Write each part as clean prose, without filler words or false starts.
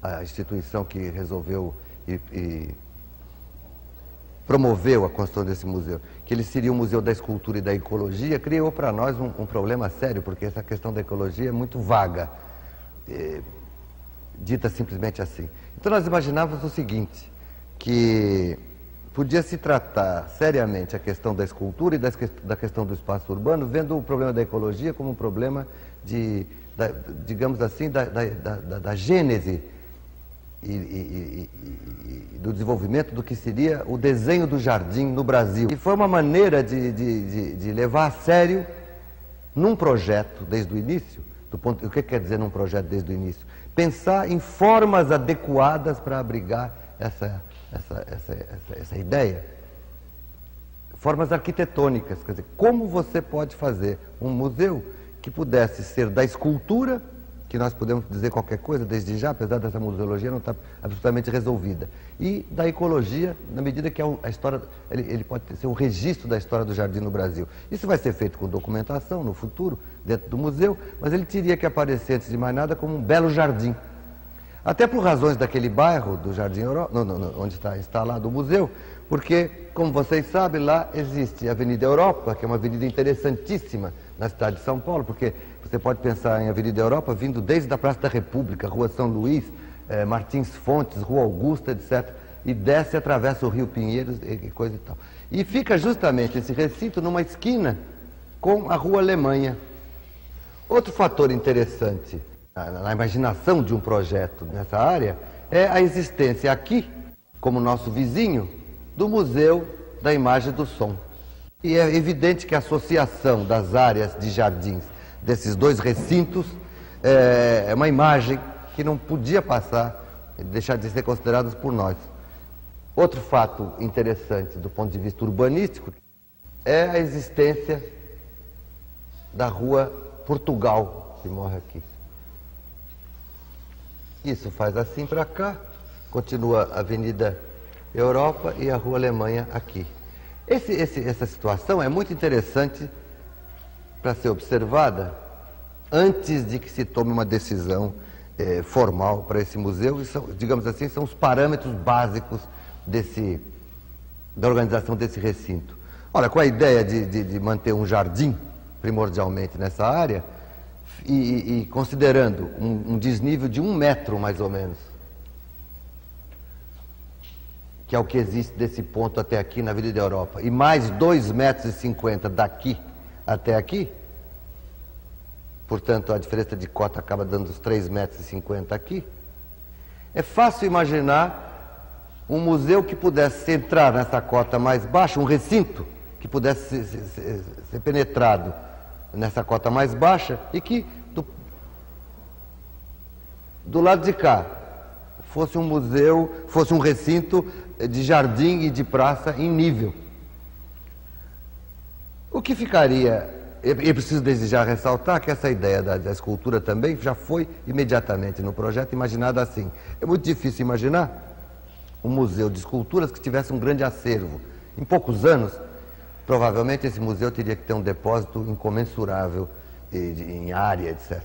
a instituição que resolveu e promoveu a construção desse museu, que ele seria um museu da escultura e da ecologia, criou para nós um problema sério, porque essa questão da ecologia é muito vaga, dita simplesmente assim. Então nós imaginávamos o seguinte, que podia se tratar seriamente a questão da escultura e da questão do espaço urbano, vendo o problema da ecologia como um problema digamos assim, da gênese e do desenvolvimento do que seria o desenho do jardim no Brasil. E foi uma maneira de levar a sério, num projeto desde o início, o que quer dizer num projeto desde o início? Pensar em formas adequadas para abrigar essa ideia. Formas arquitetônicas, quer dizer, como você pode fazer um museu que pudesse ser da escultura, que nós podemos dizer qualquer coisa desde já, apesar dessa museologia não estar absolutamente resolvida, e da ecologia, na medida que a história, ele pode ser um registro da história do jardim no Brasil. Isso vai ser feito com documentação no futuro, dentro do museu, mas ele teria que aparecer, antes de mais nada, como um belo jardim. Até por razões daquele bairro do Jardim Europa, onde está instalado o museu, porque, como vocês sabem, lá existe a Avenida Europa, que é uma avenida interessantíssima na cidade de São Paulo, porque você pode pensar em Avenida Europa vindo desde a Praça da República, Rua São Luís, Martins Fontes, Rua Augusta, etc., e desce e atravessa o Rio Pinheiros e coisa e tal. E fica justamente esse recinto numa esquina com a Rua Alemanha. Outro fator interessante na imaginação de um projeto nessa área é a existência aqui, como nosso vizinho, do Museu da Imagem e do Som. E é evidente que a associação das áreas de jardins desses dois recintos é uma imagem que não podia passar, deixar de ser consideradas por nós. Outro fato interessante do ponto de vista urbanístico é a existência da Rua Portugal, que morre aqui. Isso faz assim para cá, continua a Avenida Europa e a Rua Alemanha aqui. Essa situação é muito interessante para ser observada antes de que se tome uma decisão formal para esse museu. E digamos assim, são os parâmetros básicos da organização desse recinto. Olha, com a ideia de manter um jardim, primordialmente nessa área, e considerando um desnível de 1 metro, mais ou menos, que é o que existe desse ponto até aqui na Avenida Europa, e mais 2,50 metros daqui até aqui, portanto a diferença de cota acaba dando os 3,50 metros aqui, é fácil imaginar um museu que pudesse entrar nessa cota mais baixa, um recinto que pudesse ser penetrado nessa cota mais baixa e que do lado de cá fosse um museu, fosse um recinto de jardim e de praça em nível. O que ficaria, e preciso desde já ressaltar que essa ideia da escultura também já foi imediatamente no projeto imaginada assim. É muito difícil imaginar um museu de esculturas que tivesse um grande acervo. Em poucos anos, provavelmente esse museu teria que ter um depósito incomensurável em área, etc.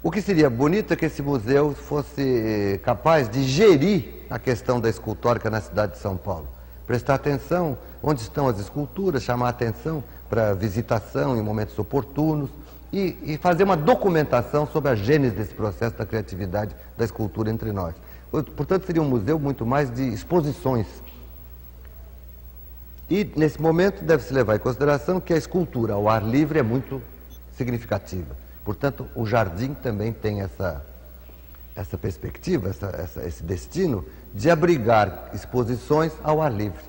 O que seria bonito é que esse museu fosse capaz de gerir a questão da escultórica na cidade de São Paulo. Prestar atenção onde estão as esculturas, chamar a atenção para visitação em momentos oportunos e fazer uma documentação sobre a gênese desse processo da criatividade da escultura entre nós. Portanto, seria um museu muito mais de exposições. E, nesse momento, deve-se levar em consideração que a escultura ao ar livre é muito significativa. Portanto, o jardim também tem essa perspectiva, esse destino de abrigar exposições ao ar livre,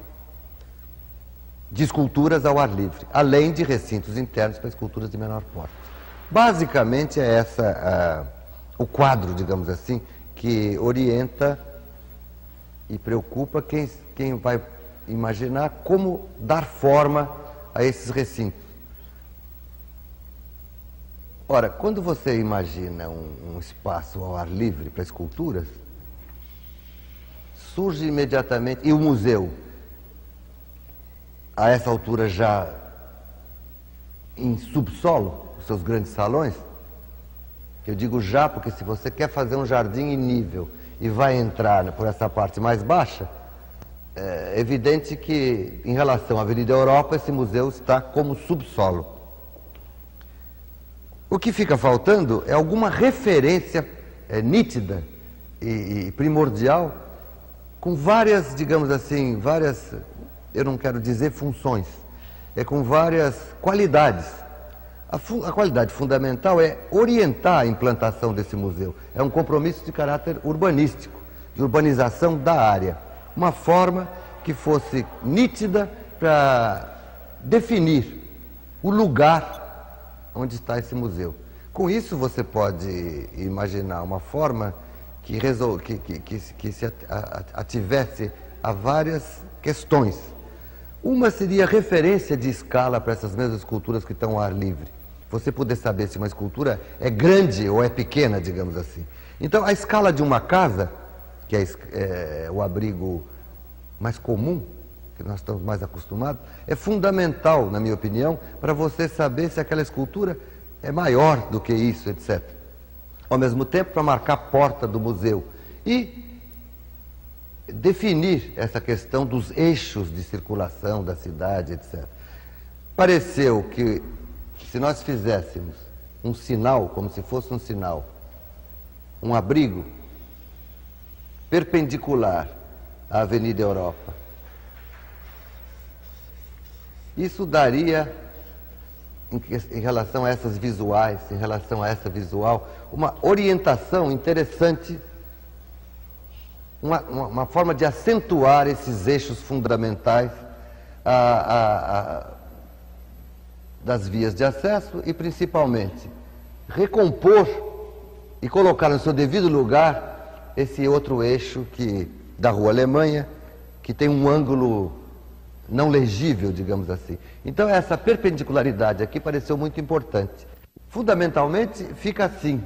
de esculturas ao ar livre, além de recintos internos para esculturas de menor porte. Basicamente é o quadro, digamos assim, que orienta e preocupa quem vai imaginar como dar forma a esses recintos. Ora, quando você imagina um espaço ao ar livre para esculturas, surge imediatamente, e o museu, a essa altura já em subsolo, os seus grandes salões, Eu digo já porque se você quer fazer um jardim em nível e vai entrar por essa parte mais baixa, é evidente que, em relação à Avenida Europa, esse museu está como subsolo. O que fica faltando é alguma referência nítida e primordial, com várias, digamos assim, eu não quero dizer funções, com várias qualidades. A qualidade fundamental é orientar a implantação desse museu. É um compromisso de caráter urbanístico, de urbanização da área. Uma forma que fosse nítida para definir o lugar onde está esse museu. Com isso você pode imaginar uma forma que se ativesse a várias questões. Uma seria referência de escala para essas mesmas esculturas que estão ao ar livre. Você poder saber se uma escultura é grande ou é pequena, digamos assim. Então, a escala de uma casa, que é o abrigo mais comum, que nós estamos mais acostumados, é fundamental, na minha opinião, para você saber se aquela escultura é maior do que isso, etc. Ao mesmo tempo, para marcar a porta do museu e definir essa questão dos eixos de circulação da cidade, etc. Pareceu que se nós fizéssemos um sinal, como se fosse um sinal, um abrigo perpendicular à Avenida Europa, isso daria, em relação a essas visuais, em relação a essa visual, uma orientação interessante, uma forma de acentuar esses eixos fundamentais das vias de acesso e, principalmente, recompor e colocar no seu devido lugar esse outro eixo da Rua Alemanha, que tem um ângulo não legível, digamos assim. Então, essa perpendicularidade aqui pareceu muito importante. Fundamentalmente, fica assim,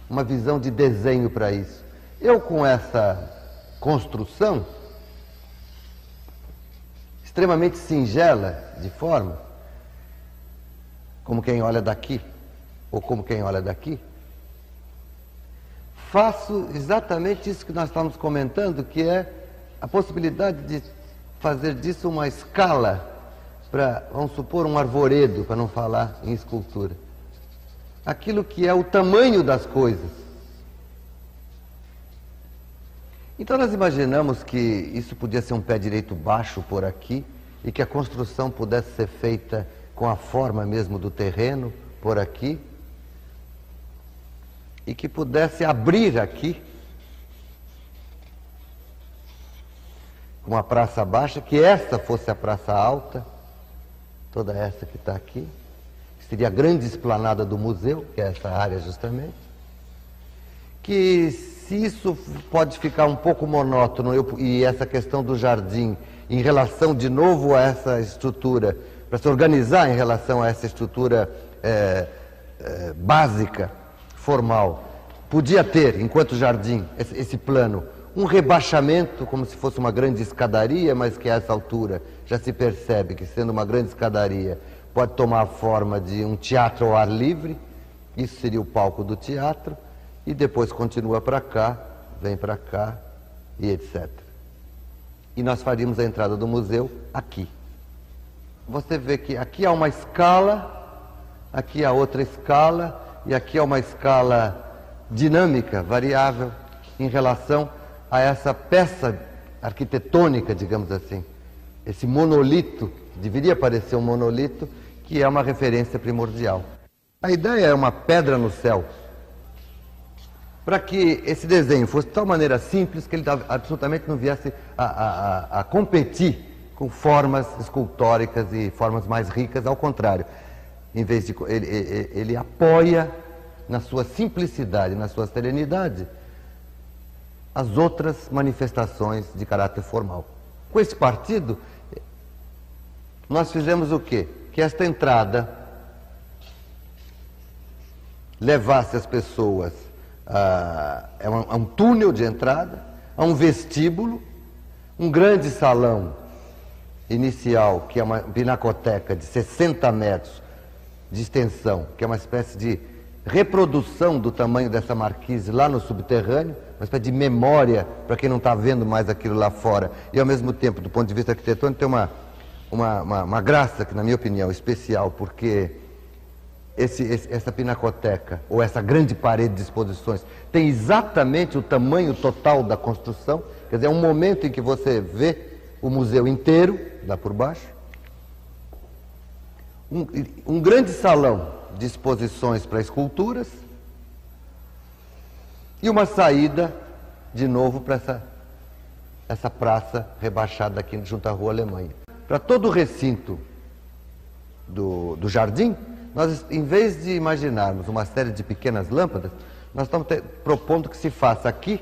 uma visão de desenho para isso. Eu, com essa construção extremamente singela de forma, como quem olha daqui, ou como quem olha daqui, faço exatamente isso que nós estamos comentando, que é a possibilidade de fazer disso uma escala para, vamos supor, um arvoredo, para não falar em escultura. Aquilo que é o tamanho das coisas. Então nós imaginamos que isso podia ser um pé direito baixo por aqui e que a construção pudesse ser feita com a forma mesmo do terreno por aqui e que pudesse abrir aqui uma praça baixa, que essa fosse a praça alta, toda essa que está aqui, que seria a grande esplanada do museu, que é essa área justamente, que se isso pode ficar um pouco monótono, e essa questão do jardim, em relação de novo a essa estrutura, para se organizar em relação a essa estrutura básica, formal, podia ter, enquanto jardim, esse plano, um rebaixamento, como se fosse uma grande escadaria, mas que a essa altura já se percebe que, sendo uma grande escadaria, pode tomar a forma de um teatro ao ar livre, isso seria o palco do teatro, e depois continua para cá, vem para cá, e etc. E nós faríamos a entrada do museu aqui. Você vê que aqui há uma escala, aqui há outra escala, e aqui há uma escala dinâmica, variável, em relação a essa peça arquitetônica, digamos assim, esse monolito, que deveria parecer um monolito, que é uma referência primordial. A ideia é uma pedra no céu, para que esse desenho fosse de tal maneira simples que ele absolutamente não viesse a competir com formas escultóricas e formas mais ricas, ao contrário. Em vez de, ele apoia na sua simplicidade, na sua serenidade, as outras manifestações de caráter formal. Com esse partido, nós fizemos o quê? Que esta entrada levasse as pessoas a um túnel de entrada, a um vestíbulo, um grande salão inicial, que é uma pinacoteca de 60 metros de extensão, que é uma espécie de reprodução do tamanho dessa marquise lá no subterrâneo, uma espécie de memória para quem não está vendo mais aquilo lá fora. E, ao mesmo tempo, do ponto de vista arquitetônico, tem uma graça, que, na minha opinião, especial, porque essa pinacoteca, ou essa grande parede de exposições, tem exatamente o tamanho total da construção. Quer dizer, é um momento em que você vê o museu inteiro, lá por baixo. Um grande salão de exposições para esculturas e uma saída, de novo, para essa praça rebaixada aqui junto à Rua Alemanha. Para todo o recinto do jardim, nós, em vez de imaginarmos uma série de pequenas lâmpadas, nós estamos propondo que se faça aqui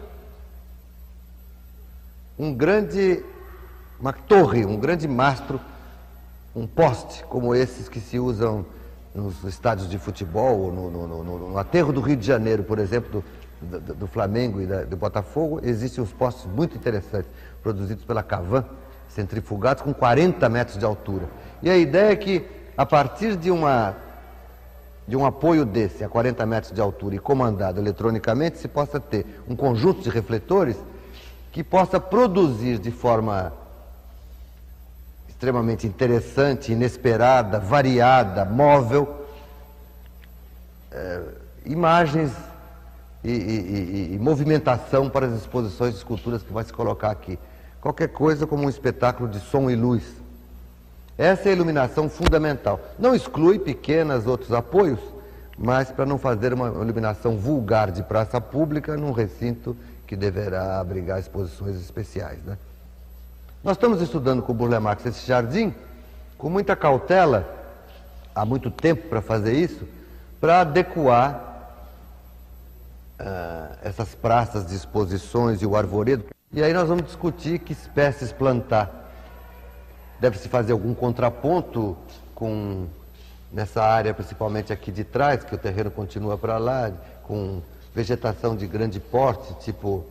uma torre, um grande mastro, um poste, como esses que se usam nos estádios de futebol, no aterro do Rio de Janeiro, por exemplo, do Flamengo e do Botafogo. Existem uns postes muito interessantes, produzidos pela Cavan, centrifugados, com 40 metros de altura. E a ideia é que, a partir de um apoio desse, a 40 metros de altura, e comandado eletronicamente, se possa ter um conjunto de refletores que possa produzir de forma extremamente interessante, inesperada, variada, móvel, imagens e movimentação para as exposições de esculturas que vai se colocar aqui. Qualquer coisa como um espetáculo de som e luz. Essa é a iluminação fundamental. Não exclui pequenos outros apoios, mas para não fazer uma iluminação vulgar de praça pública num recinto que deverá abrigar exposições especiais, né? Nós estamos estudando com o Burle Marx esse jardim com muita cautela, há muito tempo para fazer isso, para adequar essas praças de exposições e o arvoredo. E aí nós vamos discutir que espécies plantar. Deve-se fazer algum contraponto nessa área, principalmente aqui de trás, que o terreno continua para lá, com vegetação de grande porte, tipo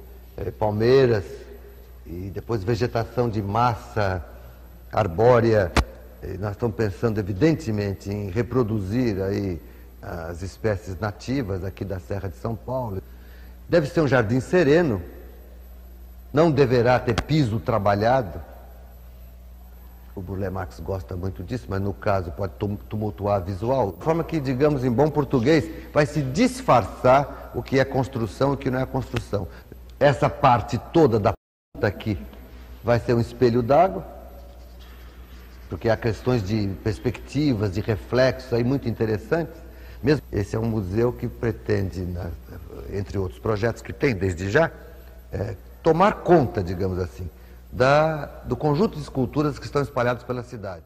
palmeiras, e depois vegetação de massa arbórea. E nós estamos pensando, evidentemente, em reproduzir aí as espécies nativas aqui da Serra de São Paulo. Deve ser um jardim sereno, não deverá ter piso trabalhado. O Burle Marx gosta muito disso, mas no caso pode tumultuar visual. De forma que, digamos em bom português, vai se disfarçar o que é construção e o que não é construção. Essa parte toda da ponta aqui vai ser um espelho d'água, porque há questões de perspectivas, de reflexos aí muito interessantes. Mesmo esse é um museu que pretende, entre outros projetos que tem desde já, tomar conta, digamos assim, do conjunto de esculturas que estão espalhadas pela cidade.